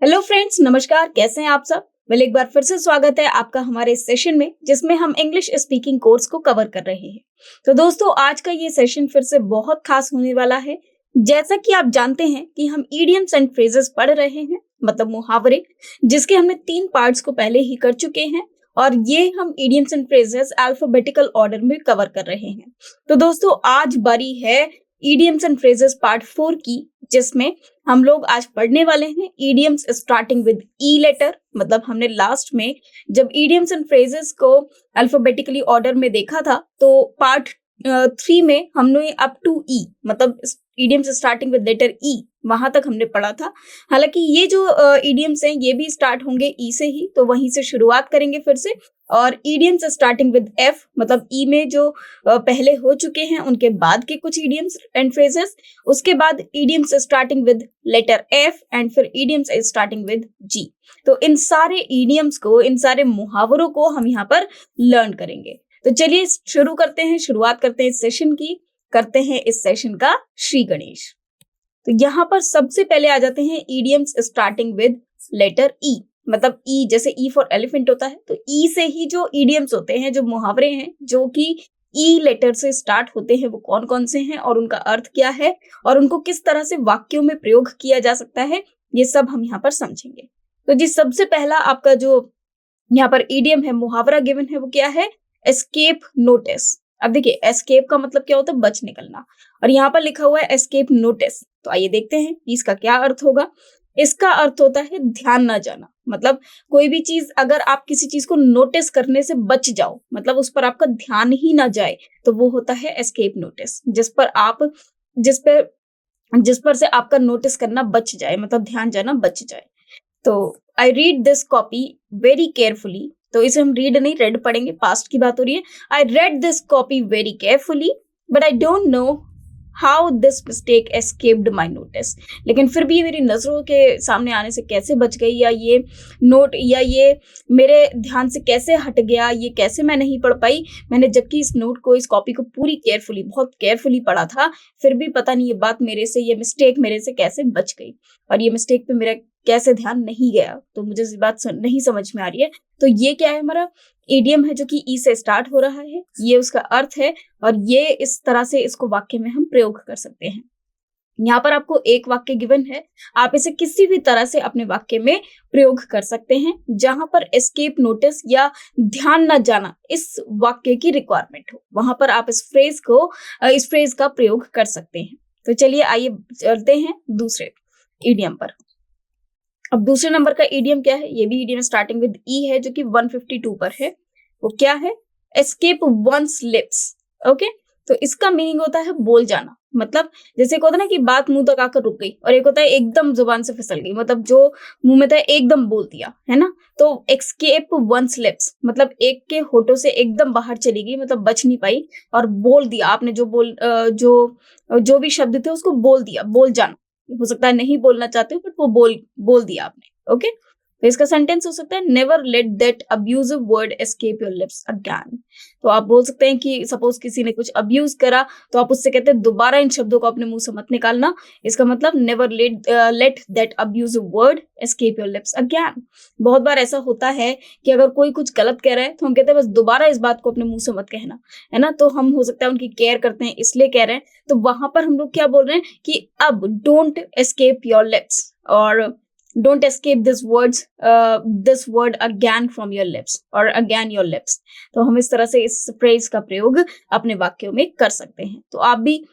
Hello friends, नमस्कार। कैसे हैं आप सब? एक बार फिर से स्वागत है आपका हमारे इस सेशन में जिसमें हम इंग्लिश स्पीकिंग कोर्स को कवर कर रहे हैं। तो दोस्तों, आज का ये सेशन फिर से बहुत खास होने वाला है। जैसा कि आप जानते हैं कि हम इडियम्स एंड फ्रेजेस पढ़ रहे हैं, मतलब मुहावरे, जिसके हमने 3 पार्ट्स को पहले ही कर चुके हैं। और ये हम idioms and phrases alphabetical order में कवर कर रहे हैं। तो दोस्तों, आज बारी है इडियम्स एंड फ्रेजेस पार्ट 4 की, जिसमें हम लोग आज पढ़ने वाले हैं idioms starting with E letter. मतलब हमने लास्ट में जब इडियम्स एंड फ्रेजेस को अल्फाबेटिकली ऑर्डर में देखा था, तो पार्ट 3 में हमने अप टू ई, मतलब इडियम्स स्टार्टिंग विद लेटर ई, वहां तक हमने पढ़ा था। हालांकि ये जो इडियम्स हैं ये भी स्टार्ट होंगे ई से ही, तो वहीं से शुरुआत करेंगे फिर से। और इडियम्स स्टार्टिंग विद एफ, मतलब ई में जो पहले हो चुके हैं उनके बाद के कुछ इडियम्स एंड फ्रेजेस, उसके बाद idioms starting with letter F, and फिर इडियम्स स्टार्टिंग विद जी। तो इन सारे इडियम्स को, इन सारे मुहावरों को हम यहाँ पर लर्न करेंगे। तो चलिए शुरू करते हैं, शुरुआत करते हैं इस सेशन की, करते हैं इस सेशन का श्री गणेश। तो यहाँ पर सबसे पहले आ जाते हैं इडियम्स स्टार्टिंग विद लेटर ई। मतलब ई, जैसे ई फॉर एलिफेंट होता है, तो ई से ही जो इडियम्स होते हैं, जो मुहावरे हैं जो कि ई लेटर से स्टार्ट होते हैं, वो कौन कौन से हैं और उनका अर्थ क्या है और उनको किस तरह से वाक्यों में प्रयोग किया जा सकता है, ये सब हम यहाँ पर समझेंगे। तो जी, सबसे पहला आपका जो यहाँ पर इडियम है, मुहावरा गिवन है, वो क्या है? Escape notice. अब देखिए, एस्केप का मतलब क्या होता है? बच निकलना। और यहाँ पर लिखा हुआ है एस्केप नोटिस। तो आइए देखते हैं कि इसका क्या अर्थ होगा। इसका अर्थ होता है ध्यान ना जाना। मतलब कोई भी चीज, अगर आप किसी चीज को नोटिस करने से बच जाओ, मतलब उस पर आपका ध्यान ही ना जाए, तो वो होता है एस्केप नोटिस। जिस पर से आपका नोटिस करना बच जाए, मतलब ध्यान जाना बच जाए। तो I read this copy very carefully. तो इसे हम रीड नहीं, रेड पढ़ेंगे, पास्ट की बात हो रही है। I read this copy very carefully but I don't know how this mistake escaped my notice. लेकिन फिर भी ये मेरी नजरों के सामने आने से कैसे बच गई, या ये नोट, या ये मेरे ध्यान से कैसे हट गया, ये कैसे मैं नहीं पढ़ पाई। मैंने जबकि इस नोट को, इस कॉपी को पूरी केयरफुली, बहुत केयरफुली पढ़ा था, फिर भी पता नहीं ये बात मेरे से, ये मिस्टेक मेरे से कैसे बच गई, और ये मिस्टेक पे मेरा कैसे ध्यान नहीं गया। तो मुझे इस बात नहीं समझ में आ रही है। तो ये क्या है? हमारा इडियम है जो कि ई से स्टार्ट हो रहा है, ये उसका अर्थ है, और ये इस तरह से इसको वाक्य में हम प्रयोग कर सकते हैं। यहाँ पर आपको एक वाक्य गिवन है, आप इसे किसी भी तरह से अपने वाक्य में प्रयोग कर सकते हैं जहां पर एस्केप नोटिस या ध्यान न जाना इस वाक्य की रिक्वायरमेंट हो, वहां पर आप इस फ्रेज का प्रयोग कर सकते हैं। तो चलिए आइए चलते हैं दूसरे इडियम पर। अब दूसरे नंबर का इडियम क्या है? ये भी इडियम स्टार्टिंग विद ई है, जो कि 152 पर है। वो क्या है? Escape once lips. ओके, तो इसका मीनिंग होता है बोल जाना। मतलब जैसे एक होता है ना कि बात मुंह तक आकर रुक गई, और एक होता है एकदम जुबान से फिसल गई, मतलब जो मुंह में था एकदम बोल दिया, है ना। तो एस्केप वंस लिप्स मतलब एक के होठों से एकदम बाहर चली गई, मतलब बच नहीं पाई और बोल दिया आपने, जो भी शब्द थे उसको बोल दिया, बोल जाना। हो सकता है नहीं बोलना चाहते हो, बट वो बोल दिया आपने। ओके, तो इसका सेंटेंस हो सकता है, never let that abusive word escape your lips again. तो आप बोल सकते हैं कि सपोज किसी ने कुछ अब्यूज करा, तो आप उससे कहते हैं दोबारा इन शब्दों को अपने मुंह से मत निकालना। इसका मतलब never let that abusive word escape your lips again. बहुत बार ऐसा होता है कि अगर कोई कुछ गलत कह रहा है, तो हम कहते हैं बस दोबारा इस बात को अपने मुंह से मत कहना, है ना। तो हम हो सकता है उनकी केयर करते हैं इसलिए कह रहे हैं। तो वहां पर हम लोग क्या बोल रहे हैं कि अब डोंट एस्केप योर लिप्स, और don't escape this word again from your lips or again your lips। तो हम इस तरह से इस फ्रेज का प्रयोग अपने वाक्यों में कर सकते हैं। तो आप भी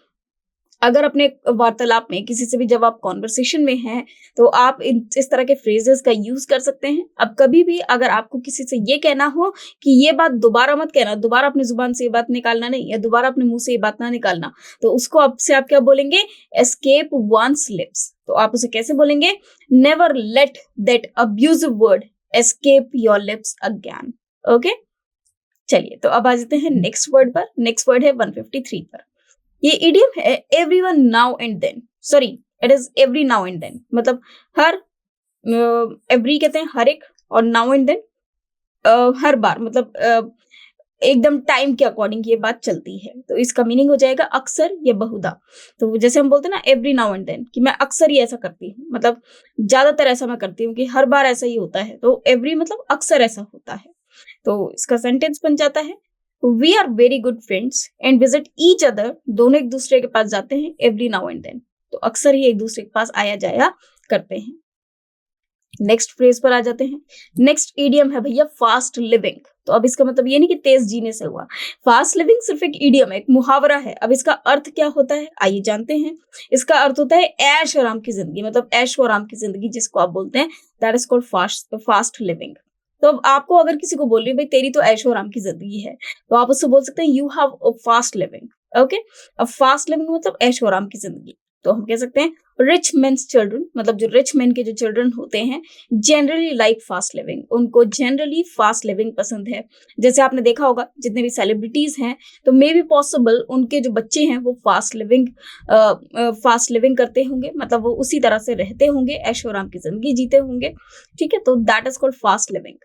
अगर अपने वार्तालाप में किसी से भी, जब आप कॉन्वर्सेशन में हैं, तो आप इस तरह के फ्रेजेस का यूज कर सकते हैं। अब कभी भी अगर आपको किसी से ये कहना हो कि ये बात दोबारा मत कहना, दोबारा अपनी जुबान से ये बात निकालना नहीं, या दोबारा अपने मुंह से ये बात ना निकालना, तो उसको आपसे आप क्या बोलेंगे? Escape once lips. तो आप उसे कैसे बोलेंगे? Never let that abusive word escape your lips again. Okay, चलिए तो अब आ जाते हैं नेक्स्ट वर्ड पर। नेक्स्ट वर्ड है 153 पर। ये इडियम है everyone now and then. Sorry, it is every now and then. मतलब हर, एवरी कहते हैं हर एक, और नाउ एंड देन हर बार, मतलब एकदम टाइम के अकॉर्डिंग ये बात चलती है। तो इसका मीनिंग हो जाएगा अक्सर या बहुधा। तो जैसे हम बोलते हैं ना एवरी नाउ एंड देन, कि मैं अक्सर ही ऐसा करती हूँ, मतलब ज्यादातर ऐसा मैं करती हूँ, कि हर बार ऐसा ही होता है। तो एवरी मतलब अक्सर ऐसा होता है। तो इसका सेंटेंस बन जाता है we are very good friends and visit each other. दोनों एक दूसरे के पास जाते हैं एवरी नाउ एंड देन। तो अक्सर ही एक दूसरे के पास आया जाया करते हैं। नेक्स्ट फ्रेज पर आ जाते हैं। नेक्स्ट इडियम है भैया फास्ट लिविंग। तो अब इसका मतलब ये नहीं कि तेज जीने से हुआ। फास्ट लिविंग सिर्फ एक इडियम है, एक मुहावरा है। अब इसका अर्थ क्या होता है आइए जानते हैं। इसका अर्थ होता है ऐश आराम की जिंदगी, मतलब ऐश आराम की जिंदगी जिसको आप बोलते हैं, that is called fast living. तो अब आपको अगर किसी को बोल रही है भाई तेरी तो ऐशो आराम की जिंदगी है, तो आप उससे बोल सकते हैं you have a fast living. Okay, अब फास्ट लिविंग मतलब ऐशो आराम की जिंदगी। तो हम कह सकते हैं रिच मेन्स चिल्ड्रन, मतलब जो रिच मेन के जो चिल्ड्रन होते हैं जनरली लाइक फास्ट लिविंग, उनको जनरली फास्ट लिविंग पसंद है। जैसे आपने देखा होगा जितने भी सेलिब्रिटीज हैं, तो मे बी पॉसिबल उनके जो बच्चे हैं वो फास्ट लिविंग करते होंगे, मतलब वो उसी तरह से रहते होंगे, ऐशो आराम की जिंदगी जीते होंगे। ठीक है, तो that is called fast living.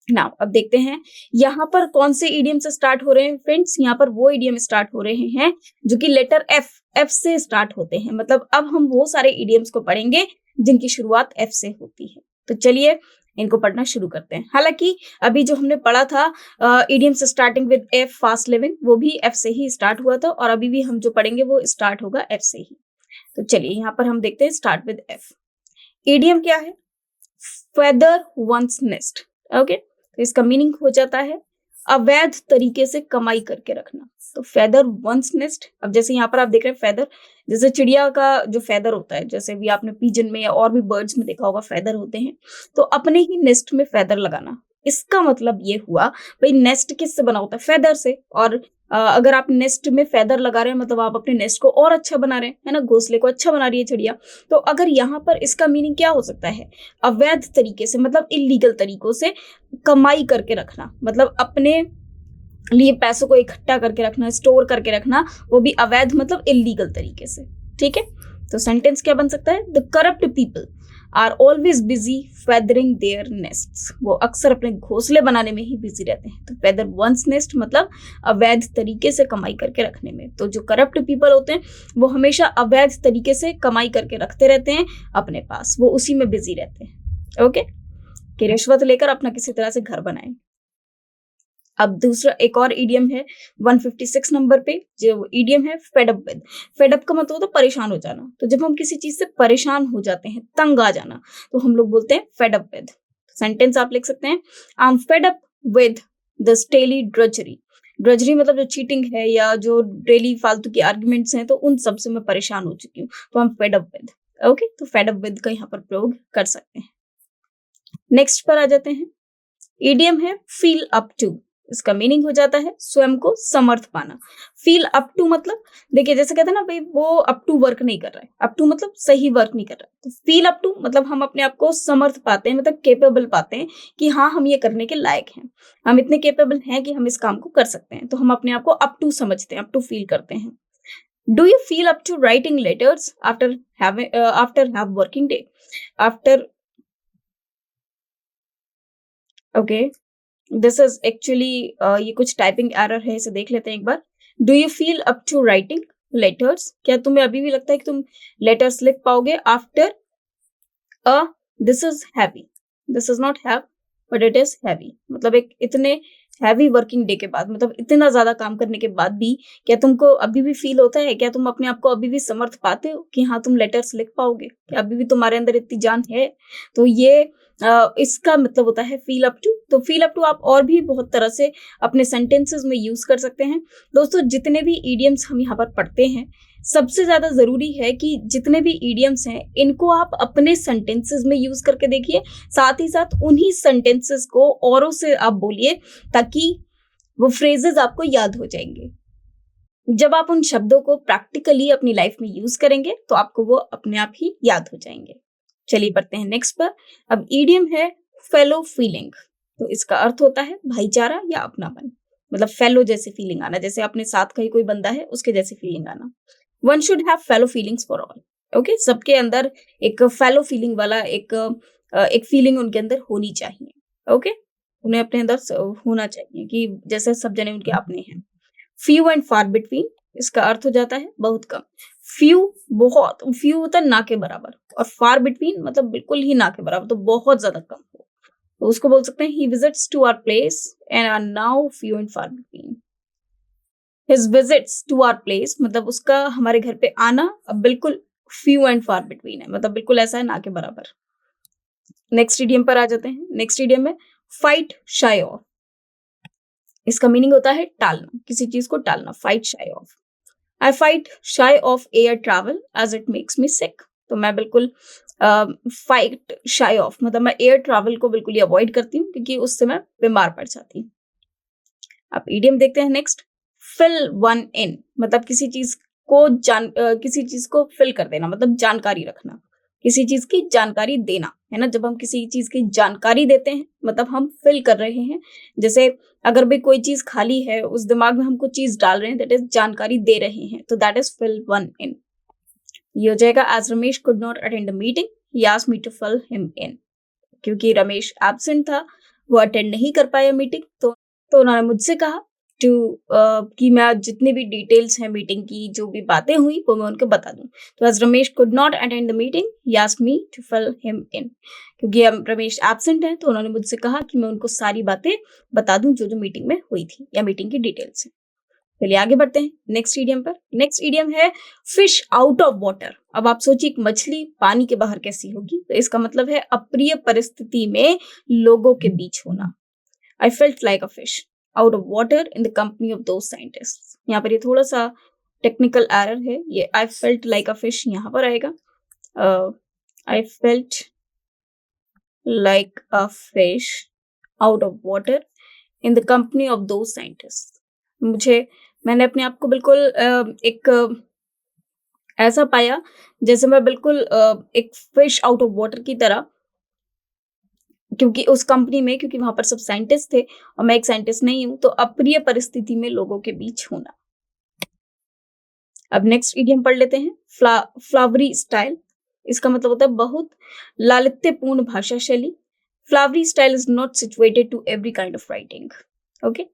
Now अब देखते हैं यहाँ पर कौन से इडियम से स्टार्ट हो रहे हैं फ्रेंड्स। यहाँ पर वो इडियम स्टार्ट हो रहे हैं जो कि लेटर एफ से स्टार्ट होते हैं। मतलब अब हम वो सारे इडियम्स को पढ़ेंगे जिनकी शुरुआत एफ से होती है। तो चलिए इनको पढ़ना शुरू करते हैं। हालांकि अभी जो हमने पढ़ा था idioms starting with F fast living, वो भी एफ से ही स्टार्ट हुआ था, और अभी भी हम जो पढ़ेंगे वो स्टार्ट होगा एफ से ही। तो चलिए यहाँ पर हम देखते हैं स्टार्ट विद एफ। इडियम क्या है? Feather one's nest. ओके, तो इसका मीनिंग हो जाता है अवैध तरीके से कमाई करके रखना। तो फेदर वंस नेस्ट, अब जैसे यहाँ पर आप देख रहे हैं फेदर, जैसे चिड़िया का जो फेदर होता है, जैसे भी आपने पीजन में या और भी बर्ड्स में देखा होगा फेदर होते हैं, तो अपने ही नेस्ट में फेदर लगाना। इसका मतलब ये हुआ भाई नेस्ट किससे बना होता है? फेदर से। और अगर आप नेस्ट में फेदर लगा रहे हैं मतलब आप अपने नेस्ट को और अच्छा बना रहे हैं, है ना, घोंसले को अच्छा बना रही है चिड़िया। तो अगर यहाँ पर इसका मीनिंग क्या हो सकता है? अवैध तरीके से, मतलब इलीगल तरीकों से कमाई करके रखना, मतलब अपने लिए पैसों को इकट्ठा करके रखना, स्टोर करके रखना, वो भी अवैध मतलब इलीगल तरीके से। ठीक है, तो सेंटेंस क्या बन सकता है? The corrupt people are always busy feathering their nests. वो अक्सर अपने घोंसले बनाने में ही बिजी रहते हैं। तो फेदर वंस नेस्ट मतलब अवैध तरीके से कमाई करके रखने में। तो जो करप्ट पीपल होते हैं वो हमेशा अवैध तरीके से कमाई करके रखते रहते हैं अपने पास, वो उसी में बिजी रहते हैं। ओके, कि रिश्वत लेकर अपना किसी तरह से घर बनाए। अब दूसरा एक और ईडियम है 156 नंबर पे, जो ईडियम है fed up with. Fed up का मतलब होता है परेशान हो जाना। तो जब हम किसी चीज से परेशान हो जाते हैं, तंग आ जाना, तो हम लोग बोलते हैं फेड अप विद। सेंटेंस आप लिख सकते हैं I am fed up with this daily drudgery. Drudgery मतलब जो चीटिंग है या जो डेली फालतू की आर्ग्यूमेंट्स हैं, तो उन सब से मैं परेशान हो चुकी हूँ, तो हम फेड अप विद। ओके, तो फेड अप विद का यहाँ पर प्रयोग कर सकते हैं। नेक्स्ट पर आ जाते हैं। ईडियम है फील अप टू। इसका मीनिंग हो जाता है स्वयं को समर्थ पाना। फील अप टू मतलब देखिए जैसे कहते हैं ना भाई वो अप टू वर्क नहीं कर रहा है, अप टू मतलब सही वर्क नहीं कर रहा है। तो फील अप टू मतलब हम अपने आप को समर्थ पाते हैं, मतलब केपेबल पाते हैं कि हाँ हम ये करने के लायक हैं, हम इतने केपेबल हैं कि हम इस काम को कर सकते हैं। तो हम अपने आप को अप टू समझते हैं, अप टू फील करते हैं। Do you feel up to writing letters after have working day? After okay, this is actually ये कुछ टाइपिंग एरर है, इसे देख लेते हैं एक बार। Do you feel up to writing letters? क्या तुम्हें अभी भी लगता है कि तुम लेटर्स लिख पाओगे after a this is heavy? This is not have but it is heavy, मतलब एक इतने हैवी वर्किंग डे के बाद, मतलब इतना ज्यादा काम करने के बाद भी क्या तुमको अभी भी फील होता है? क्या तुम अपने आप को अभी भी समर्थ पाते हो कि हाँ तुम लेटर्स लिख पाओगे? क्या अभी भी तुम्हारे अंदर इतनी जान है? तो ये इसका मतलब होता है फील अप टू। तो फील अप टू आप और भी बहुत तरह से अपने सेंटेंसेस में यूज कर सकते हैं। दोस्तों जितने भी इडियम्स हम यहाँ पर पढ़ते हैं, सबसे ज्यादा जरूरी है कि जितने भी इडियम्स हैं इनको आप अपने सेंटेंसेस में यूज करके देखिए, साथ ही साथ उन्हीं सेंटेंसेस को औरों से आप बोलिए ताकि वो फ्रेजेस आपको याद हो जाएंगे। जब आप उन शब्दों को प्रैक्टिकली अपनी लाइफ में यूज करेंगे तो आपको वो अपने आप ही याद हो जाएंगे। चलिए बढ़ते हैं नेक्स्ट पर। अब ईडियम है फेलो फीलिंग। तो इसका अर्थ होता है भाईचारा या अपनापन, मतलब फेलो जैसे फीलिंग आना, जैसे अपने साथ कहीं कोई बंदा है उसके जैसे फीलिंग आना। One should have fellow feelings for all. Okay, सबके अंदर एक फेलो फीलिंग वाला एक फीलिंग उनके अंदर होनी चाहिए। ओके, उन्हें अपने अंदर होना चाहिए कि जैसे सब जने उनके अपने हैं। फ्यू एंड फार बिटवीन, इसका अर्थ हो जाता है बहुत कम। फ्यू बहुत, फ्यू होता है ना के बराबर, और फार बिटवीन मतलब बिल्कुल ही ना के बराबर, तो बहुत ज्यादा कम हो, तो उसको बोल सकते हैं he visits to our place and are now few and far between. His visits to our place मतलब उसका हमारे घर पे आना अब बिल्कुल फ्यू एंड फार बिटवीन है, मतलब बिल्कुल ऐसा है ना के बराबर। नेक्स्ट इडियम पर आ जाते हैं। नेक्स्ट इडियम है फाइट शाई ऑफ। इसका मीनिंग होता है टालना, किसी चीज को टालना, fight shy of. I fight shy of air travel as it makes me sick. तो मैं बिल्कुल फाइट शाई ऑफ मतलब मैं एयर ट्रैवल को बिल्कुल ही अवॉइड करती हूँ क्योंकि उससे मैं बीमार पड़ जाती हूँ। अब इडियम देखते हैं नेक्स्ट, फिल वन इन मतलब किसी चीज को फिल कर देना, मतलब जानकारी रखना, किसी चीज की जानकारी देना, है ना। जब हम किसी चीज की जानकारी देते हैं मतलब हम फिल कर रहे हैं। जैसे अगर भी कोई चीज खाली है, उस दिमाग में हम कुछ चीज डाल रहे हैं, दैट इज जानकारी दे रहे हैं, तो that is fill one in. ये हो जाएगा as Ramesh could not attend the meeting he asked me to fill him in. क्योंकि रमेश एब्सेंट था, वो अटेंड नहीं कर पाया मीटिंग, तो उन्होंने मुझसे कहा टू कि मैं जितनी भी डिटेल्स हैं मीटिंग की, जो भी बातें हुई वो मैं उनको बता दूं। तो as Ramesh could not attend the meeting he asked me to fill him in. क्योंकि अब रमेश एब्सेंट है तो उन्होंने मुझसे कहा कि मैं उनको सारी बातें बता दूं जो जो मीटिंग में हुई थी या मीटिंग की डिटेल्स है। चलिए आगे बढ़ते हैं नेक्स्ट इडियम पर। नेक्स्ट इडियम है फिश आउट ऑफ वाटर। अब आप सोचिए मछली पानी के बाहर कैसी होगी, तो इसका मतलब है अप्रिय परिस्थिति में लोगों के बीच होना। I felt like a fish out of water in the company of those scientist. यहाँ पर ये थोड़ा सा टेक्निकल एरर है, ये I felt like a fish यहाँ पर आएगा। I felt like a fish out of water in the company of those scientist. मैंने अपने आप को बिल्कुल एक ऐसा पाया जैसे मैं बिल्कुल एक फिश आउट ऑफ वाटर की तरह, क्योंकि उस कंपनी में, क्योंकि वहां पर सब साइंटिस्ट थे और मैं एक साइंटिस्ट नहीं हूं, तो अप्रिय परिस्थिति में लोगों के बीच होना। अब नेक्स्ट इडियम पढ़ लेते हैं, फ्लावरी स्टाइल। इसका मतलब होता है बहुत लालित्यपूर्ण भाषा शैली। Flowery style is not situated to every kind of writing. Okay,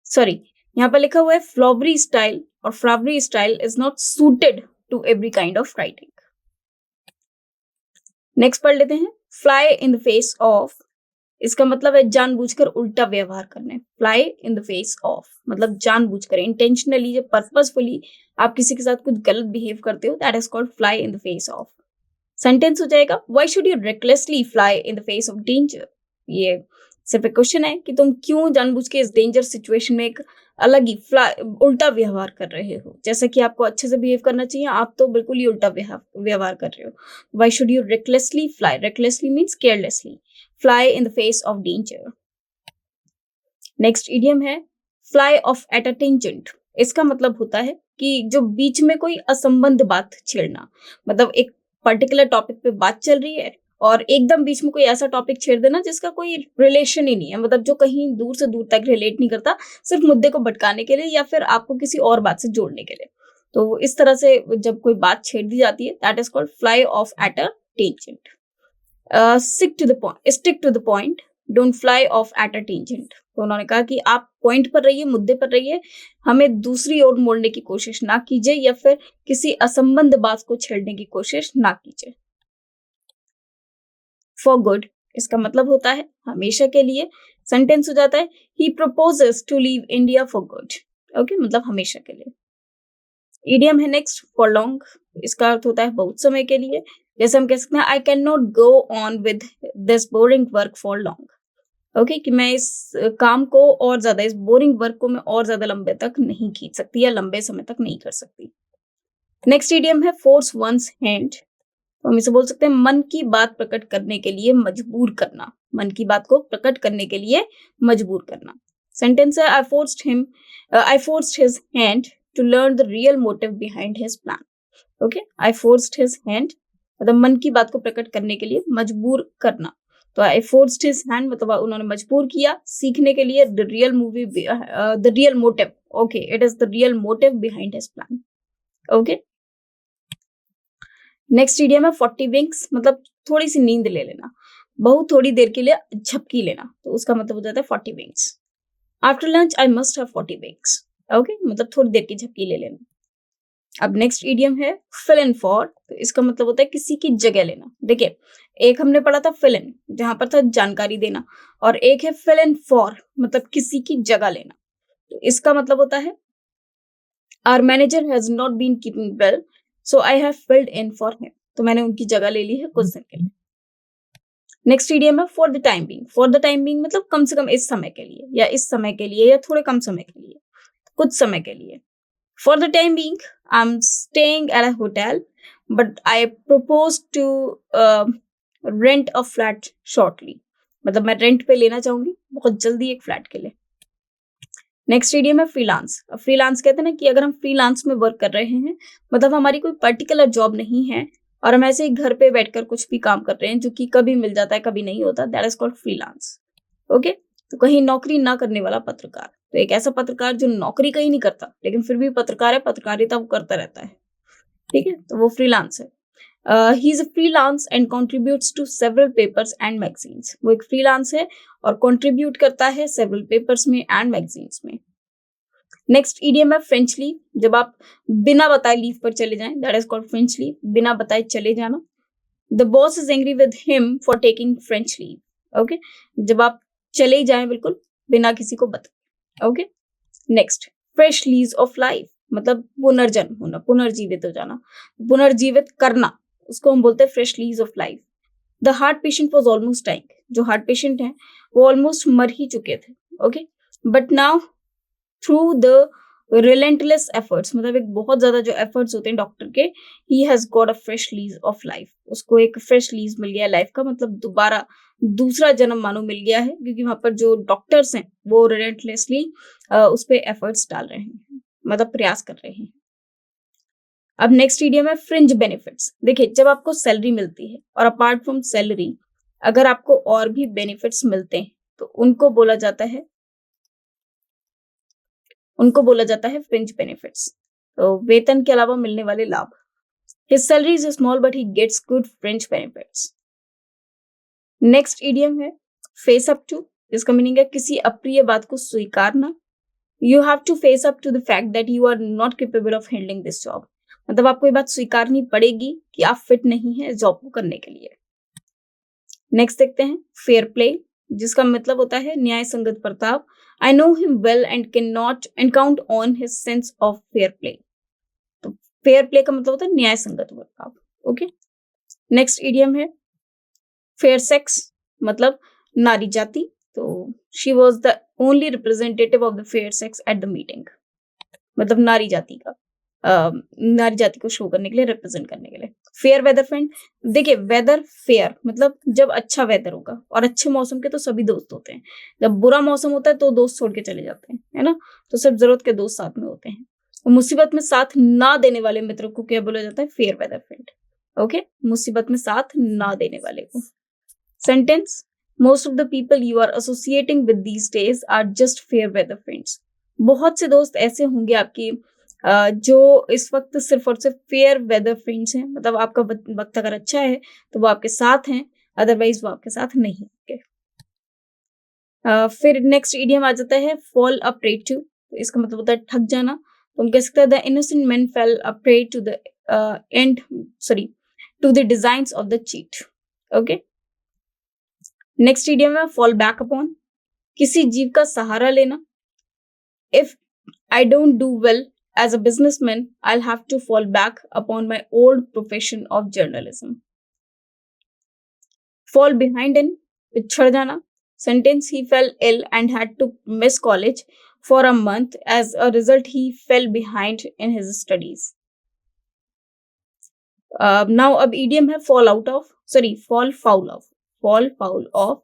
sorry, यहाँ पर लिखा हुआ है फ्लावरी स्टाइल, और flowery style is not suited to every kind of writing. Next पढ़ लेते हैं, fly in the face of. इसका मतलब है जानबूझकर उल्टा व्यवहार करने। Fly in the face of मतलब जानबूझकर, इंटेंशनली, जब पर्पसफुली आप किसी के साथ कुछ गलत बिहेव करते हो, that is called fly in the face of. Sentence हो जाएगा, why should you recklessly fly in the face of danger. ये सिर्फ एक क्वेश्चन है कि तुम क्यों जानबूझ के इस डेंजर सिचुएशन में एक अलग ही उल्टा व्यवहार कर रहे हो। जैसा कि आपको अच्छे से बिहेव करना चाहिए, आप तो बिल्कुल ही उल्टा व्यवहार कर रहे हो। Why should you recklessly fly, recklessly means carelessly, fly in the face of danger. Next idiom है fly off at a tangent. इसका मतलब होता है कि जो बीच में कोई असंबंध बात छेड़ना, मतलब एक पर्टिकुलर टॉपिक पे बात चल रही है और एकदम बीच में कोई ऐसा टॉपिक छेड़ देना जिसका कोई रिलेशन ही नहीं है, मतलब जो कहीं दूर से दूर तक रिलेट नहीं करता, सिर्फ मुद्दे को भटकाने के लिए या फिर आपको किसी और बात से जोड़ने के लिए। तो इस तरह से जब कोई बात छेड़ दी जाती है, that is called fly off at a tangent. Stick to the point, don't fly off at a tangent. तो उन्होंने कहा कि आप पॉइंट पर रहिए, मुद्दे पर रहिए, हमें दूसरी ओर मोड़ने की कोशिश ना कीजिए या फिर किसी असंबद्ध बात को छेड़ने की कोशिश ना कीजिए। फॉर गुड, इसका मतलब होता है हमेशा के लिए। सेंटेंस हो जाता है he proposes to leave India for good. Okay, मतलब हमेशा के लिए। इडियम है नेक्स्ट, फॉर लॉन्ग। इसका अर्थ होता है बहुत समय के लिए। जैसे हम कह सकते हैं I can not go on with this boring work for long. Okay, कि मैं इस काम को और ज्यादा, इस बोरिंग वर्क को मैं और ज्यादा लंबे तक नहीं खींच सकती या लंबे समय तक नहीं कर सकती। नेक्स्ट इडियम है फोर्स वंस हैंड। तो हम इसे बोल सकते हैं मन की बात प्रकट करने के लिए मजबूर करना, मन की बात को प्रकट करने के लिए मजबूर करना। सेंटेंस है I forced his hand to learn the real motive behind his plan. Okay, I forced his hand मतलब मन की बात को प्रकट करने के लिए मजबूर करना। तो आई फोर्स्ड हिज हैंड मतलब उन्होंने मजबूर किया सीखने के लिए the real motive. Okay, it is the real motive behind his plan. Okay, next idiom है 40 विंग्स मतलब थोड़ी सी नींद ले लेना। बहुत थोड़ी देर के लिए झपकी लेना, तो उसका मतलब हो जाता है 40 winks. After lunch I must have 40 winks. Okay, मतलब थोड़ी देर की झपकी ले लेना. अब नेक्स्ट इडियम है फिल इन फॉर, तो इसका मतलब होता है किसी की जगह लेना. देखिए, एक हमने पढ़ा था फिल इन, जहां पर था जानकारी देना, और एक है फिल इन फॉर, मतलब किसी की जगह लेना. तो इसका मतलब होता है our manager has not been keeping well, so I have filled in for him. तो मैंने उनकी जगह ले ली है कुछ दिन के लिए. नेक्स्ट इडियम है for the time being. For the time being मतलब कम से कम इस समय के लिए, या इस समय के लिए, या थोड़े कम समय के लिए, कुछ समय के लिए. For the time being, I'm staying at a hotel, but I propose to rent a flat shortly. मतलब मैं रेंट पे लेना चाहूंगी बहुत जल्दी एक फ्लैट के लिए. नेक्स्ट इडियम है फ्रीलांस. अब फ्रीलांस कहते हैं ना कि अगर हम फ्रीलांस में वर्क कर रहे हैं, मतलब हमारी कोई पर्टिकुलर जॉब नहीं है और हम ऐसे ही घर पे बैठकर कुछ भी काम कर रहे हैं जो कि कभी मिल जाता है कभी नहीं होता, that is called freelance. Okay, तो कहीं नौकरी ना करने वाला पत्रकार. तो एक ऐसा पत्रकार जो नौकरी कहीं नहीं करता लेकिन फिर भी पत्रकार है, पत्रकारिता वो करता रहता है. ठीक है, तो वो फ्रीलांस है. He is a freelance and contributes to several papers and magazines. वो एक फ्रीलांस है और कंट्रीब्यूट करता है सेवरल पेपर्स में एंड मैगजीन्स में. नेक्स्ट इडियम है फ्रेंच लीव. जब आप बिना बताए लीव पर चले जाएं, that is called French leave. बिना बताए चले जाना. The boss is angry with him for taking French leave. Okay, जब आप चले ही जाएं बिल्कुल बिना किसी को बताए. Okay, next fresh lease of life, मतलब पुनर्जन्म होना, पुनर्जीवित हो जाना, पुनर्जीवित करना, उसको हम बोलते हैं fresh lease of life. The heart patient was almost dying. जो हार्ट पेशेंट है वो ऑलमोस्ट मर ही चुके थे. Okay, but now through the relentless efforts, मतलब एक बहुत ज्यादा जो एफर्ट्स होते हैं डॉक्टर के, he has got a fresh lease of life. उसको एक फ्रेश लीज मिल गया लाइफ का, मतलब दोबारा दूसरा जन्म मानो मिल गया है, क्योंकि वहां पर जो डॉक्टर्स हैं वो रिलेंटलेसली उस पर एफर्ट्स डाल रहे हैं, मतलब प्रयास कर रहे हैं. अब नेक्स्ट इडियम है फ्रिंज बेनिफिट्स. देखिए, जब आपको सैलरी मिलती है और अपार्ट फ्रॉम सैलरी अगर आपको और भी बेनिफिट्स मिलते हैं तो उनको बोला जाता है फ्रिंज बेनिफिट्स. तो वेतन के अलावा मिलने वाले लाभ. His salary is small but he gets good fringe benefits. Next idiom है फेस अप टू. इसका मीनिंग है किसी अप्रिय बात को स्वीकारना. You have to face up to the fact that you are not capable of handling this job. मतलब आपको ये बात स्वीकारनी पड़ेगी कि आप फिट नहीं है जॉब को करने के लिए. नेक्स्ट देखते हैं फेयर प्ले, जिसका मतलब होता है न्याय संगत बर्ताव. I know him well and can not and count on his sense of fair play. तो फेयर प्ले का मतलब होता है न्याय संगत बर्ताव. ओके, नेक्स्ट इडियम है फेयर सेक्स, मतलब नारी जाति. तो she was the only representative of the fair sex at the meeting. मतलब नारी जाति को शो करने के लिए, रिप्रेजेंट करने के लिए. Fair weather friend. देखिए, वेदर फेयर मतलब जब अच्छा वेदर होगा, और अच्छे मौसम के तो सभी दोस्त होते हैं. जब बुरा मौसम होता है तो दोस्त छोड़ के चले जाते हैं, है ना. तो सिर्फ जरूरत के दोस्त साथ में होते हैं. मुसीबत में साथ ना देने वाले मित्र को क्या बोला जाता है? Fair weather friend. ओके, मुसीबत में साथ ना देने वाले को. Sentence, most of the people you are associating with these days are just fair weather friends. बहुत से दोस्त ऐसे होंगे आपकी जो इस वक्त सिर्फ और सिर्फ फेयर वेदर फ्रेंड्स हैं. मतलब आपका वक्त अगर अच्छा है तो वो आपके साथ हैं, अदरवाइज वो आपके साथ नहीं होंगे. फिर नेक्स्ट इडियम आ जाता है फॉल अ प्रे टू. इसका मतलब होता है ठग जाना. तो हम कह सकते हैं the innocent man fell a prey to the to the designs of the cheat. Okay, next idiom है फॉल बैक अपॉन, किसी जीव का सहारा लेना. If I don't do well as a businessman, I'll have to fall back upon my old profession of journalism. Fall behind in, पिछड़ जाना. Sentence, he fell ill and had to miss college for a month. As a result, he fell behind in his studies. Now अब idiom है fall foul of. Fall foul of.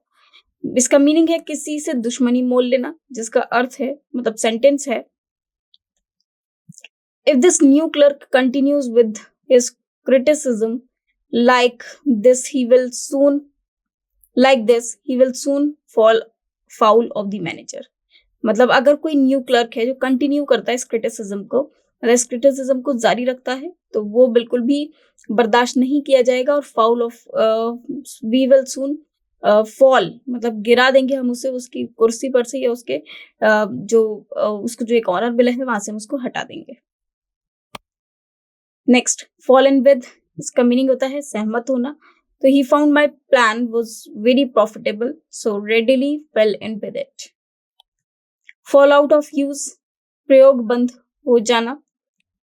इसका meaning है किसी से दुश्मनी मोल लेना, जिसका अर्थ है, मतलब सेंटेंस है, if this new clerk continues with his criticism like this, he will soon fall foul of the manager. मतलब अगर कोई न्यू क्लर्क है जो कंटिन्यू करता है इस क्रिटिसिज्म को, मतलब इस क्रिटिसिज्म को जारी रखता है, तो वो बिल्कुल भी बर्दाश्त नहीं किया जाएगा और foul of we will soon fall मतलब गिरा देंगे हम उसे उसकी कुर्सी पर से या उसके उसको जो एक ऑनर मिला है वहां से हम उसको हटा देंगे। नेक्स्ट, फॉल इन विद, इसका मीनिंग होता है सहमत होना। तो he found my plan was very profitable so readily fail in with it. Fall out of use, प्रयोग बंद हो जाना।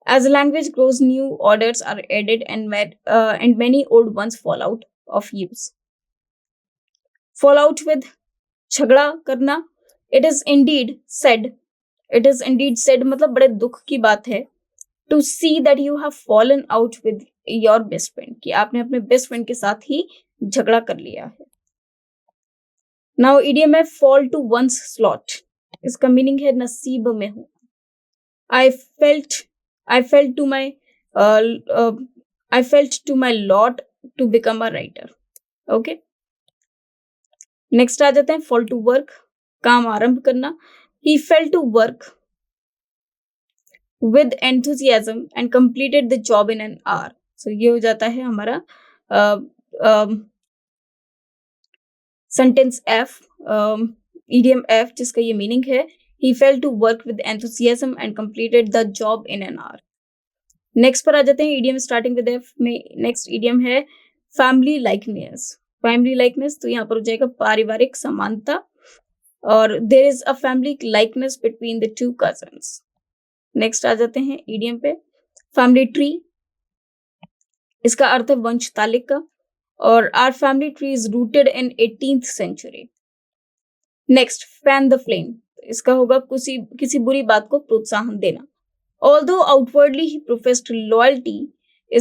As language grows, new orders are added and many old ones fall out of use. Fall out with, झगड़ा करना। It is indeed said. It is indeed said मतलब बड़े दुख की बात है। To see that you have fallen out with your best friend, कि आपने अपने बेस्ट फ्रेंड के साथ ही झगड़ा कर लिया है। Now idiom है fall to one's slot, इसका मीनिंग है नसीब में हो। I felt to my lot to become a writer. Okay. Next आ जाते हैं fall to work, काम आरंभ करना। He fell to work with enthusiasm and completed the job in an hour. So ये हो जाता है हमारा सेंटेंस F, idiom F, जिसका ये मीनिंग है He fell to work with enthusiasm and completed the job in an hour. Next पर आ जाते हैं idiom starting with F में। नेक्स्ट idiom है family likeness. family likeness तो यहाँ पर हो जाएगा पारिवारिक समानता, और there is a family likeness between the two cousins. Next आ जाते हैं idiom पे family tree, इसका अर्थ है वंश तालिका, और our family tree is rooted in 18th century. Next fan the flame, इसका होगा किसी बुरी बात को प्रोत्साहन देना। Although outwardly he professed loyalty, in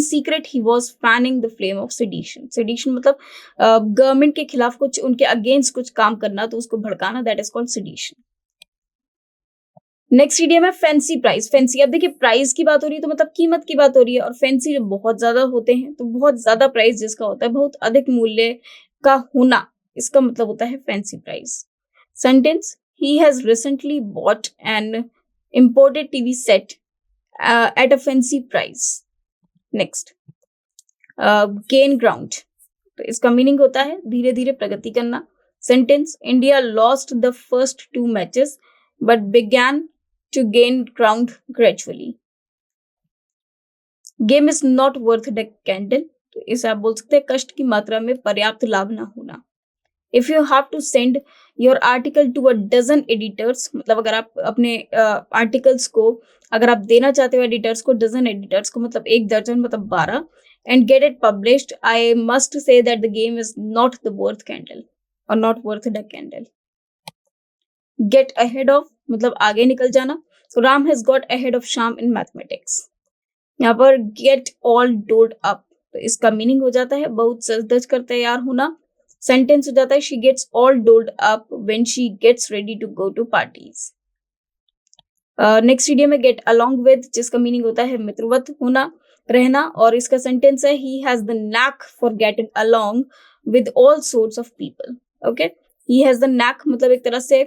secret he was fanning the flame of sedition. Sedition मतलब गवर्नमेंट के खिलाफ कुछ, उनके अगेंस्ट कुछ काम करना, तो उसको भड़काना, that is called sedition. Next idiom है फैंसी प्राइस। फैंसी, अब देखिए प्राइस की बात हो रही है तो मतलब कीमत की बात हो रही है, और फैंसी जो बहुत ज्यादा होते हैं, तो बहुत ज्यादा प्राइस जिसका होता है, बहुत अधिक मूल्य का होना, इसका मतलब होता है fancy price. Sentence, he has recently bought an imported TV set at a fancy price. Next, gain ground, तो इसका मीनिंग होता है धीरे धीरे प्रगति करना। Sentence, India lost the first 2 matches but began to gain ground gradually. Game is not worth the candle, तो इसे आप बोल सकते हैं कष्ट की मात्रा में पर्याप्त लाभ ना होना। If you have to send your article to a dozen editors, मतलब अगर आप अपने आर्टिकल्स को अगर आप देना चाहते हो एडिटर्स को, डजन एडिटर्स को मतलब 1 दर्जन मतलब 12, and get it published, I must say that the game is not the worth candle or not worth the candle. Get ahead of मतलब आगे निकल जाना। So Ram has got ahead of Sham in mathematics. यहाँ पर get all dolled up, तो इसका meaning हो जाता है बहुत सज-धज कर तैयार होना। सेंटेंस हो जाता है she gets all dolled up when she gets ready to go to parties. Next idiom है get along with, जिसका मीनिंग होता है मित्रवत होना, रहना, और इसका सेंटेंस है he has the knack for getting along with all sorts of people. Okay, he has the knack मतलब एक तरह से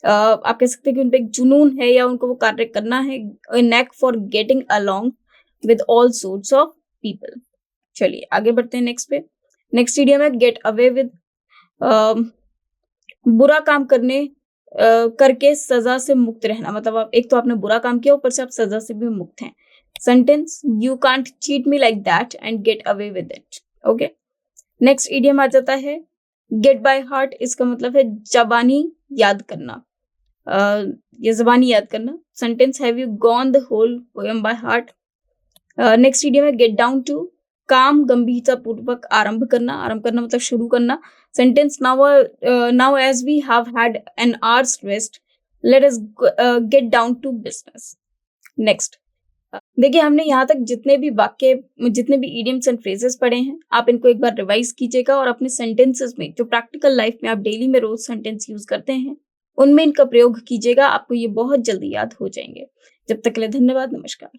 आप कह सकते हैं कि उन पे एक जुनून है या उनको वो कार्य करना है, knack for getting along with all sorts of people. चलिए आगे बढ़ते हैं नेक्स्ट पे। नेक्स्ट idiom है get away with, बुरा काम करके सजा से मुक्त रहना, मतलब आप एक तो आपने बुरा काम किया, ऊपर से आप सजा से भी मुक्त हैं। Sentence, you can't cheat me like that and get away with it. Okay, next idiom आ जाता है गेट बाय हार्ट, इसका मतलब है जबानी याद करना, या जबानी याद करना। Sentence, have you gone the whole poem by heart. Next idiom है गेट डाउन टू, काम गंभीरता पूर्वक आरंभ करना मतलब शुरू करना। Sentence, now as we have had an hour's rest, let us get down to business. Next, देखिए हमने यहाँ तक जितने भी idioms and phrases पढ़े हैं, आप इनको एक बार रिवाइज कीजिएगा और अपने सेंटेंसेस में, जो प्रैक्टिकल लाइफ में आप डेली में रोज सेंटेंस यूज करते हैं, उनमें इनका प्रयोग कीजिएगा, आपको ये बहुत जल्दी याद हो जाएंगे। जब तक के लिए धन्यवाद, नमस्कार।